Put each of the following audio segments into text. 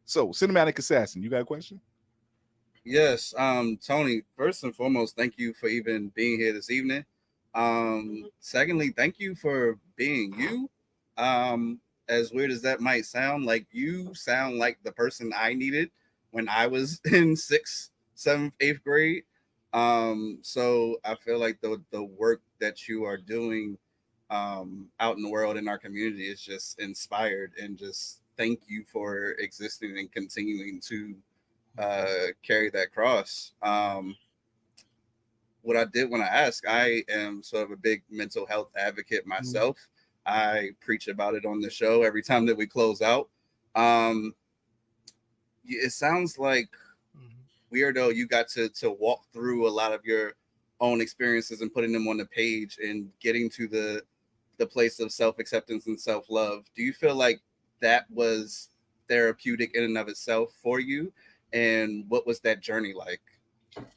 So, cinematic assassin, you got a question? Yes, Tony, first and foremost, thank you for even being here this evening. Secondly, thank you for being you. As weird as that might sound, like you sound like the person I needed when I was in sixth, seventh, eighth grade. So I feel like the work that you are doing out in the world in our community is just inspired, and just thank you for existing and continuing to carry that cross. What I did want to ask, I am sort of a big mental health advocate Mhm. myself. I preach about it on the show every time that we close out. Um, it sounds like, Mhm. weirdo, you got to walk through a lot of your own experiences and putting them on the page and getting to the place of self acceptance and self love. Do you feel like that was therapeutic in and of itself for you? And what was that journey like?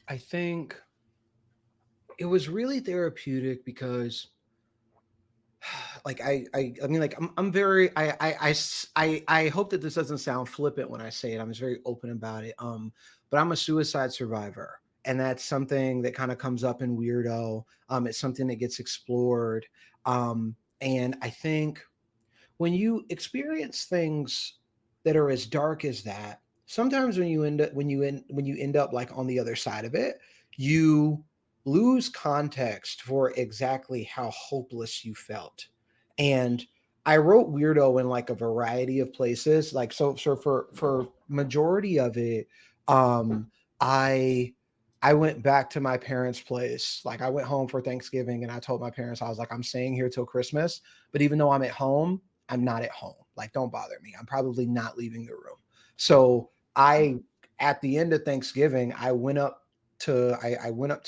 I think it was really therapeutic because like I mean like I'm very I hope that this doesn't sound flippant when I say it. I'm just very open about it. But I'm a suicide survivor, and that's something that kind of comes up in Weirdo. It's something that gets explored. And I think when you experience things that are as dark as that, sometimes when you end up like on the other side of it, you lose context for exactly how hopeless you felt. And I wrote Weirdo in like a variety of places. Like so for majority of it, um I I went back to my parents' place. Like I went home for Thanksgiving and I told my parents, I was like, I'm staying here till Christmas. But even though I'm at home, I'm not at home. Like, don't bother me. I'm probably not leaving the room. So at the end of Thanksgiving, I went up to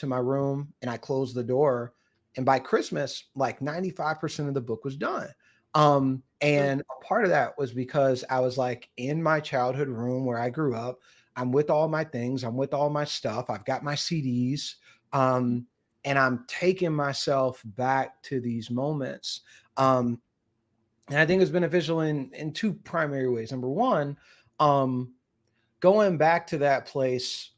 my room and I closed the door. And by Christmas, like 95% of the book was done. And a part of that was because I was like in my childhood room where I grew up. I'm with all my things. I'm with all my stuff. I've got my CDs. Um, and I'm taking myself back to these moments. Um, and I think it's beneficial in two primary ways. Number one, um, going back to that place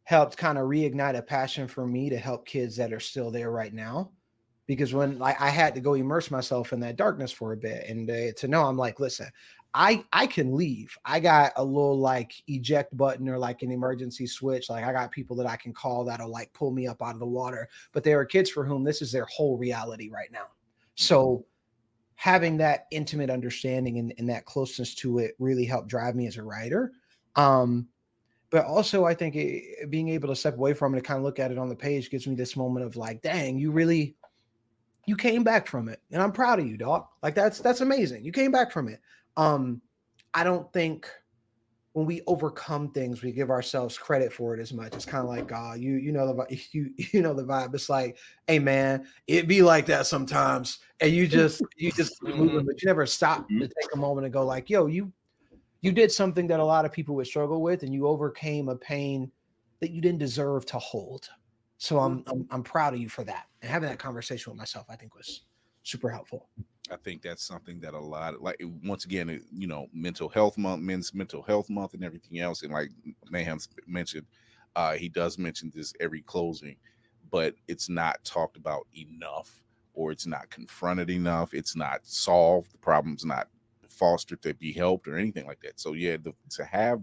helped kind of reignite a passion for me to help kids that are still there right now. Because when like I had to go immerse myself in that darkness for a bit, and to know I'm like, listen, I can leave. I got a little like eject button or like an emergency switch. Like I got people that I can call that'll like pull me up out of the water. But there are kids for whom this is their whole reality right now. So having that intimate understanding and that closeness to it really helped drive me as a writer. Um, but also, I think being able to step away from it and kind of look at it on the page gives me this moment of like, dang, you came back from it, and I'm proud of you, dog. Like that's amazing. You came back from it. Um, I don't think when we overcome things, we give ourselves credit for it as much. It's kind of like, you know you know the vibe. It's like, hey man, it be like that sometimes, and you just keep moving, Mhm. but you never stop to Mhm. take a moment and go like, yo, you did something that a lot of people would struggle with, and you overcame a pain that you didn't deserve to hold. So I'm proud of you for that. And having that conversation with myself, I think was super helpful. I think that's something that a lot, like once again, mental health month, men's mental health month, and everything else. And like Mayhem mentioned, he does mention this every closing, but it's not talked about enough, or it's not confronted enough. It's not solved. The problem's not fostered to be helped or anything like that. So yeah, to have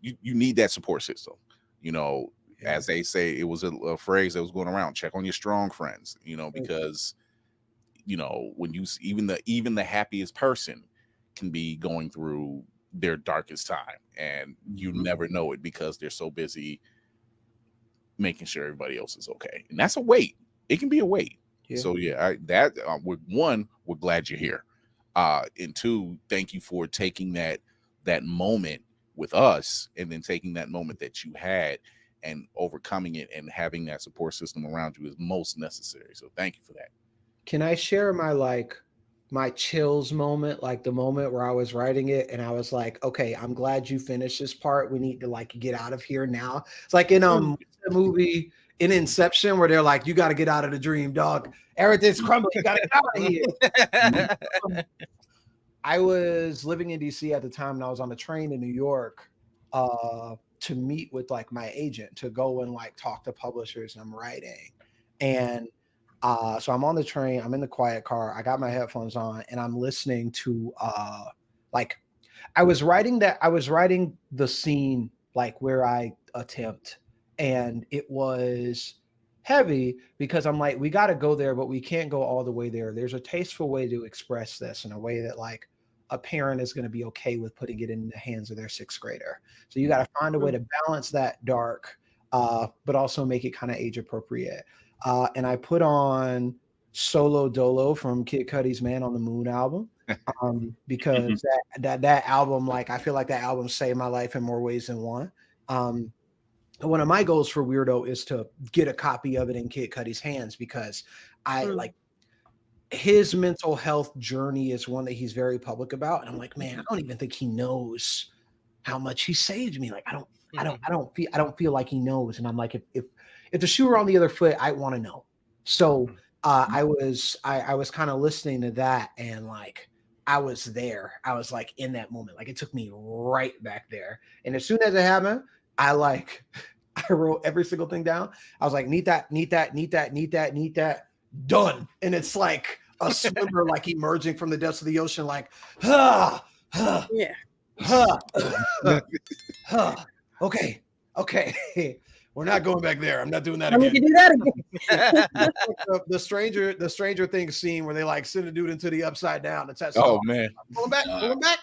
you need that support system. You know, Yeah. as they say, it was a phrase that was going around: check on your strong friends. Because when even the happiest person can be going through their darkest time, and you Mhm. never know it because they're so busy making sure everybody else is okay, and that's a weight. It can be a weight. Yeah. So yeah, we're glad you're here, and two, thank you for taking that moment with us, and then taking that moment that you had and overcoming it, and having that support system around you is most necessary. So thank you for that. Can I share my chills moment, like the moment where I was writing it and I was like, okay, I'm glad you finished this part. We need to like get out of here now. It's like in what's the movie in Inception where they're like, you got to get out of the dream, dog. Everything's crumbling. You got to get out of here. Mhm. Um, I was living in DC at the time, and I was on the train in New York to meet with like my agent to go and like talk to publishers. And I'm writing, and so I'm on the train. I'm in the quiet car. I got my headphones on, and I'm listening to like I was writing that I was writing the scene like where I attempt, and it was heavy because I'm like, we got to go there, but we can't go all the way there. There's a tasteful way to express this in a way that like a parent is going to be okay with putting it in the hands of their sixth grader. So you got to find a way to balance that dark, but also make it kind of age appropriate. And I put on Solo Dolo from Kid Cudi's Man on the Moon album. Because that album, like I feel like that album saved my life in more ways than one. One of my goals for Weirdo is to get a copy of it in Kid Cudi's hands because I like his mental health journey is one that he's very public about, and I'm like, man, I don't even think he knows how much he saved me. Like I don't feel like he knows, and I'm like, if the shoe were on the other foot, I want to know. So I was kind of listening to that, and like I was there. I was like in that moment. Like it took me right back there. And as soon as it happened, I wrote every single thing down. I was like, need that, done. And it's like a swimmer like emerging from the depths of the ocean, like, yeah. Okay. We're not going back there. I'm not doing that again. Do that again. the Stranger Things scene where they like send a dude into the upside down. It's that oh man, pull him back.